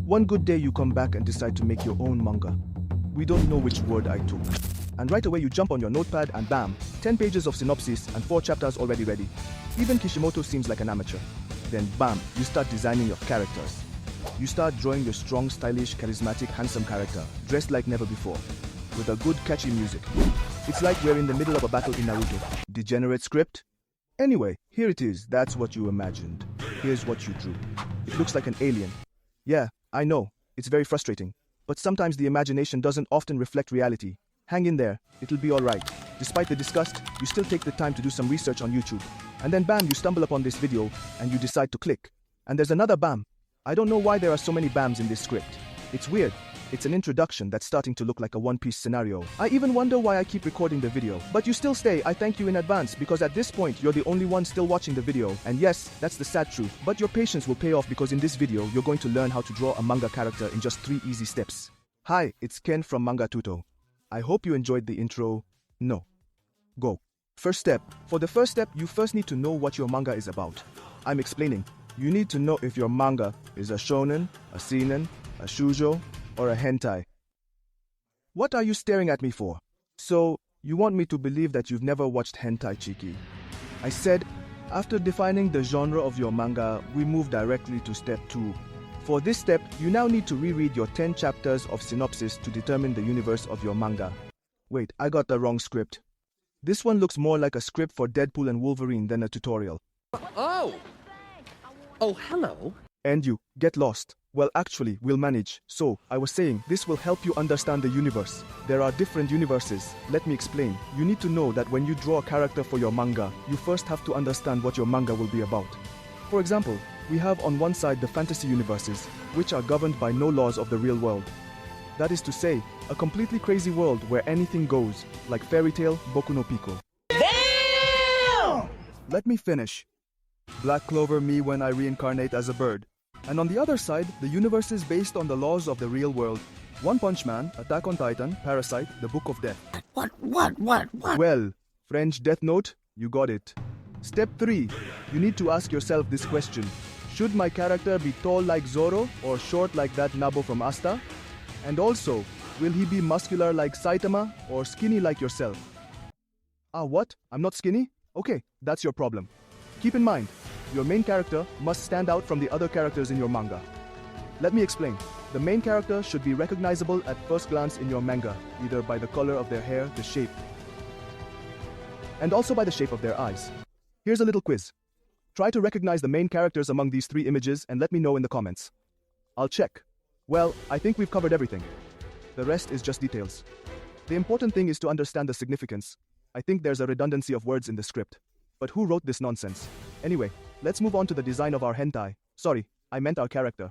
One good day you come back and decide to make your own manga. We don't know which word I took. And right away you jump on your notepad and bam, 10 pages of synopsis and 4 chapters already ready. Even Kishimoto seems like an amateur. Then bam, you start designing your characters. You start drawing your strong, stylish, charismatic, handsome character, dressed like never before, with a good catchy music. It's like we're in the middle of a battle in Naruto. Degenerate script? Anyway, here it is, that's what you imagined. Here's what you drew. It looks like an alien. Yeah, I know, it's very frustrating. But sometimes the imagination doesn't often reflect reality. Hang in there, it'll be alright. Despite the disgust, you still take the time to do some research on YouTube. And then bam, you stumble upon this video, and you decide to click. And there's another bam. I don't know why there are so many bams in this script. It's weird. It's an introduction that's starting to look like a One Piece scenario. I even wonder why I keep recording the video. But you still stay, I thank you in advance, because at this point, you're the only one still watching the video. And yes, that's the sad truth. But your patience will pay off because in this video, you're going to learn how to draw a manga character in just 3 easy steps. Hi, it's Ken from Manga Tuto. I hope you enjoyed the intro. No. Go. First step. For the first step, you first need to know what your manga is about. I'm explaining. You need to know if your manga is a shonen, a seinen, a shoujo, or a hentai. What are you staring at me for? So, you want me to believe that you've never watched hentai, Chiki? I said, after defining the genre of your manga, we move directly to step 2. For this step, you now need to reread your 10 chapters of synopsis to determine the universe of your manga. Wait, I got the wrong script. This one looks more like a script for Deadpool and Wolverine than a tutorial. Oh! Oh, hello. And you, get lost. Well, actually, we'll manage. So, I was saying, this will help you understand the universe. There are different universes. Let me explain. You need to know that when you draw a character for your manga, you first have to understand what your manga will be about. For example, we have on one side the fantasy universes, which are governed by no laws of the real world. That is to say, a completely crazy world where anything goes, like fairy tale Boku no Pico. Damn! Let me finish. Black Clover me when I reincarnate as a bird. And on the other side, the universe is based on the laws of the real world. One Punch Man, Attack on Titan, Parasite, The Book of Death. What? Well, French Death Note, you got it. Step 3. You need to ask yourself this question. Should my character be tall like Zoro or short like that Nabo from Asta? And also, will he be muscular like Saitama or skinny like yourself? Ah, what? I'm not skinny? Okay, that's your problem. Keep in mind, your main character must stand out from the other characters in your manga. Let me explain. The main character should be recognizable at first glance in your manga, either by the color of their hair, the shape, and also by the shape of their eyes. Here's a little quiz. Try to recognize the main characters among these 3 images and let me know in the comments. I'll check. Well, I think we've covered everything. The rest is just details. The important thing is to understand the significance. I think there's a redundancy of words in the script. But who wrote this nonsense? Anyway, let's move on to the design of our hentai. Sorry, I meant our character.